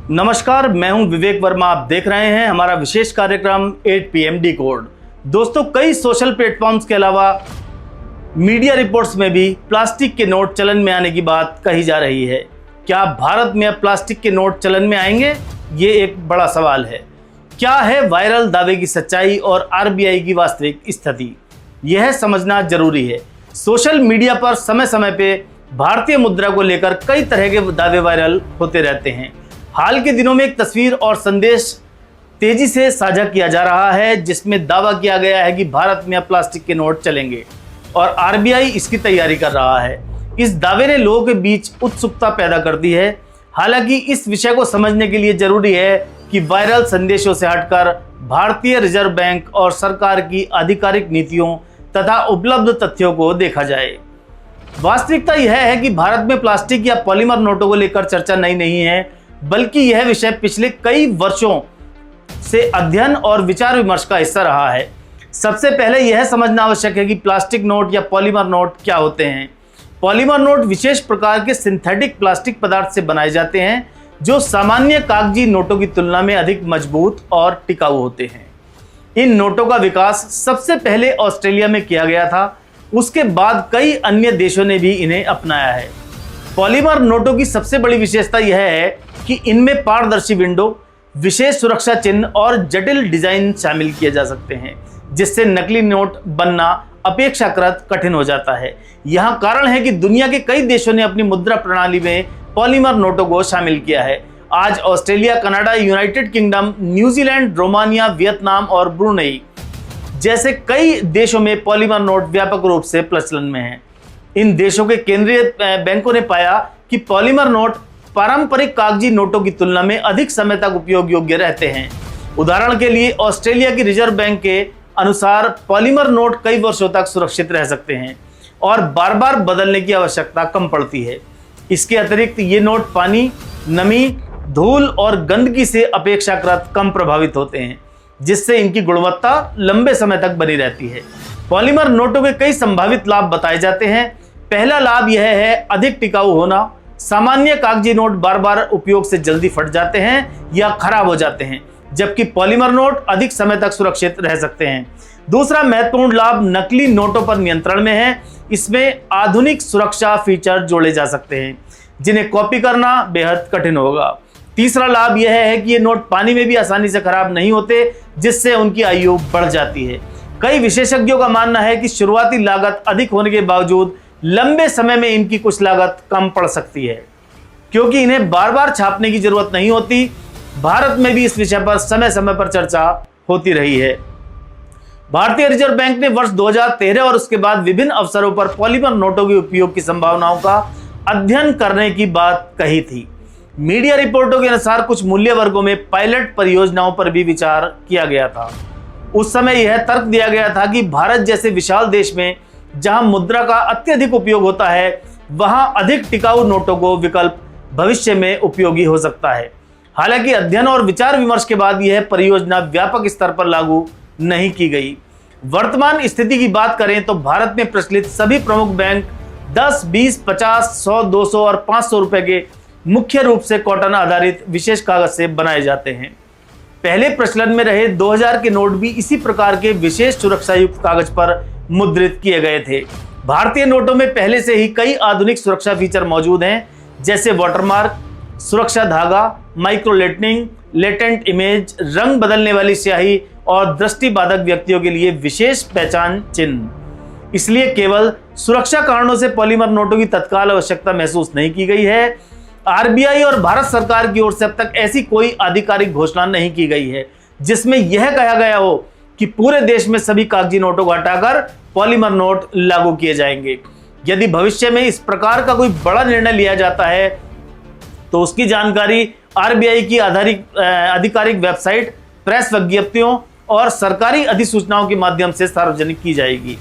नमस्कार, मैं हूं विवेक वर्मा। आप देख रहे हैं हमारा विशेष कार्यक्रम 8 PM डिकोड। दोस्तों, कई सोशल प्लेटफॉर्म्स के अलावा मीडिया रिपोर्ट्स में भी प्लास्टिक के नोट चलन में आने की बात कही जा रही है। क्या भारत में अब प्लास्टिक के नोट चलन में आएंगे? ये एक बड़ा सवाल है। क्या है वायरल दावे की सच्चाई और RBI की वास्तविक स्थिति? यह समझना जरूरी है। सोशल मीडिया पर समय समय पे भारतीय मुद्रा को लेकर कई तरह के दावे वायरल होते रहते हैं। हाल के दिनों में एक तस्वीर और संदेश तेजी से साझा किया जा रहा है जिसमें दावा किया गया है कि भारत में अब प्लास्टिक के नोट चलेंगे और RBI इसकी तैयारी कर रहा है। इस दावे ने लोगों के बीच उत्सुकता पैदा कर दी है। हालांकि इस विषय को समझने के लिए जरूरी है कि वायरल संदेशों से हटकर भारतीय रिजर्व बैंक और सरकार की आधिकारिक नीतियों तथा उपलब्ध तथ्यों को देखा जाए। वास्तविकता यह है कि भारत में प्लास्टिक या पॉलीमर नोटों को लेकर चर्चा नई नहीं है, बल्कि यह विषय पिछले कई वर्षों से अध्ययन और विचार विमर्श का हिस्सा रहा है। सबसे पहले यह समझना आवश्यक है कि प्लास्टिक नोट या पॉलीमर नोट क्या होते हैं। पॉलीमर नोट विशेष प्रकार के सिंथेटिक प्लास्टिक पदार्थ से बनाए जाते हैं जो सामान्य कागजी नोटों की तुलना में अधिक मजबूत और टिकाऊ होते हैं। इन नोटों का विकास सबसे पहले ऑस्ट्रेलिया में किया गया था, उसके बाद कई अन्य देशों ने भी इन्हें अपनाया है। पॉलीमर नोटों की सबसे बड़ी विशेषता यह है कि इनमें पारदर्शी विंडो, विशेष सुरक्षा चिन्ह और जटिल डिजाइन शामिल किए जा सकते हैं, जिससे नकली नोट बनना अपेक्षाकृत कठिन हो जाता है। यह कारण है कि दुनिया के कई देशों ने अपनी मुद्रा प्रणाली में पॉलीमर नोटों को शामिल किया है। आज Australia, Canada, United kingdom, New Zealand, Romania, Vietnam और ब्रुनेई जैसे कई देशों में पॉलीमर नोट व्यापक रूप से प्रचलन में हैं। इन देशों के केंद्रीय बैंकों ने पाया कि पॉलीमर नोट पारंपरिक कागजी नोटों की तुलना में अधिक समय तक उपयोग योग्य रहते हैं। उदाहरण के लिए ऑस्ट्रेलिया की रिजर्व बैंक के अनुसार पॉलीमर नोट कई वर्षों तक सुरक्षित रह सकते हैं और बार बार बदलने की आवश्यकता कम पड़ती है। इसके अतिरिक्त ये नोट पानी, नमी, धूल और गंदगी से अपेक्षाकृत कम प्रभावित होते हैं, जिससे इनकी गुणवत्ता लंबे समय तक बनी रहती है। पॉलीमर नोटों के कई संभावित लाभ बताए जाते हैं। पहला लाभ यह है अधिक टिकाऊ होना। सामान्य कागजी नोट बार बार उपयोग से जल्दी फट जाते हैं या खराब हो जाते हैं, जबकि पॉलीमर नोट अधिक समय तक सुरक्षित रह सकते हैं। दूसरा महत्वपूर्ण लाभ नकली नोटों पर नियंत्रण में है। इसमें आधुनिक सुरक्षा फीचर जोड़े जा सकते हैं जिन्हें कॉपी करना बेहद कठिन होगा। तीसरा लाभ यह है कि ये नोट पानी में भी आसानी से खराब नहीं होते, जिससे उनकी आयु बढ़ जाती है। कई विशेषज्ञों का मानना है कि शुरुआती लागत अधिक होने के बावजूद लंबे समय में इनकी कुछ लागत कम पड़ सकती है, क्योंकि इन्हें बार बार छापने की जरूरत नहीं होती। भारत में भी इस विषय पर समय समय पर चर्चा होती रही है। भारतीय रिजर्व बैंक ने वर्ष 2013 और उसके बाद विभिन्न अवसरों पर पॉलीमर नोटों के उपयोग की संभावनाओं का अध्ययन करने की बात कही थी। मीडिया रिपोर्टों के अनुसार कुछ मूल्य वर्गों में पायलट परियोजनाओं पर भी विचार किया गया था। उस समय यह तर्क दिया गया था कि भारत जैसे विशाल देश में जहां मुद्रा का अत्यधिक उपयोग होता है, वहां अधिक टिकाऊ नोटों को विकल्प भविष्य में उपयोगी हो सकता है। हालांकि अध्ययन और विचार विमर्श के बाद यह परियोजना व्यापक स्तर पर लागू नहीं की गई। वर्तमान स्थिति की बात करें तो भारत में प्रचलित सभी प्रमुख बैंक 10, 20, 50, 100, 200 और 500 रुपए के मुख्य रूप से कॉटन आधारित विशेष कागज से बनाए जाते हैं। पहले प्रचलन में रहे 2000 के नोट भी इसी प्रकार के विशेष सुरक्षा युक्त कागज पर मुद्रित किए गए थे। भारतीय नोटों में पहले से ही कई आधुनिक सुरक्षा फीचर मौजूद हैं, जैसे वाटरमार्क, सुरक्षा धागा, माइक्रोलेटनिंग, लेटेंट इमेज, रंग बदलने वाली स्याही और दृष्टिबाधक व्यक्तियों के लिए विशेष पहचान चिन्ह। इसलिए केवल सुरक्षा कारणों से पॉलीमर नोटों की तत्काल आवश्यकता महसूस नहीं की गई है। RBI और भारत सरकार की ओर से अब तक ऐसी कोई आधिकारिक घोषणा नहीं की गई है जिसमें यह कहा गया हो कि पूरे देश में सभी कागजी नोटों को हटाकर पॉलीमर नोट लागू किए जाएंगे। यदि भविष्य में इस प्रकार का कोई बड़ा निर्णय लिया जाता है तो उसकी जानकारी RBI की आधिकारिक वेबसाइट, प्रेस विज्ञप्तियों और सरकारी अधिसूचनाओं के माध्यम से सार्वजनिक की जाएगी।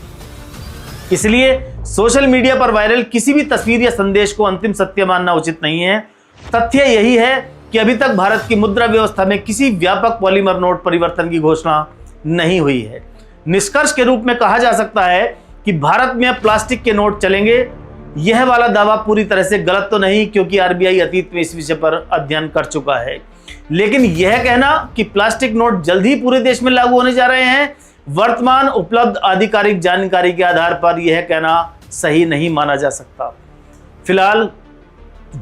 इसलिए सोशल मीडिया पर वायरल किसी भी तस्वीर या संदेश को अंतिम सत्य मानना उचित नहीं है। तथ्य यही है कि अभी तक भारत की मुद्रा व्यवस्था में किसी व्यापक पॉलीमर नोट परिवर्तन की घोषणा नहीं हुई है। निष्कर्ष के रूप में कहा जा सकता है कि भारत में अब प्लास्टिक के नोट चलेंगे, यह वाला दावा पूरी तरह से गलत तो नहीं, क्योंकि आरबीआई अतीत में इस विषय पर अध्ययन कर चुका है। लेकिन यह कहना कि प्लास्टिक नोट जल्द ही पूरे देश में लागू होने जा रहे हैं, वर्तमान उपलब्ध आधिकारिक जानकारी के आधार पर यह कहना सही नहीं माना जा सकता। फिलहाल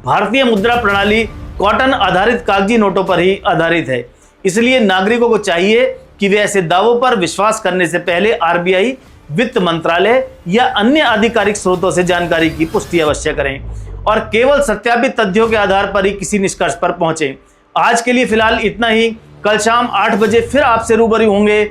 भारतीय मुद्रा प्रणाली कॉटन आधारित कागजी नोटों पर ही आधारित है, इसलिए नागरिकों को चाहिए कि वे ऐसे दावों पर विश्वास करने से पहले आरबीआई, वित्त मंत्रालय या अन्य आधिकारिक स्रोतों से जानकारी की पुष्टि अवश्य करें और केवल सत्यापित तथ्यों के आधार पर ही किसी निष्कर्ष पर पहुंचें। आज के लिए फिलहाल इतना ही। कल शाम 8 बजे फिर आपसे रूबरू होंगे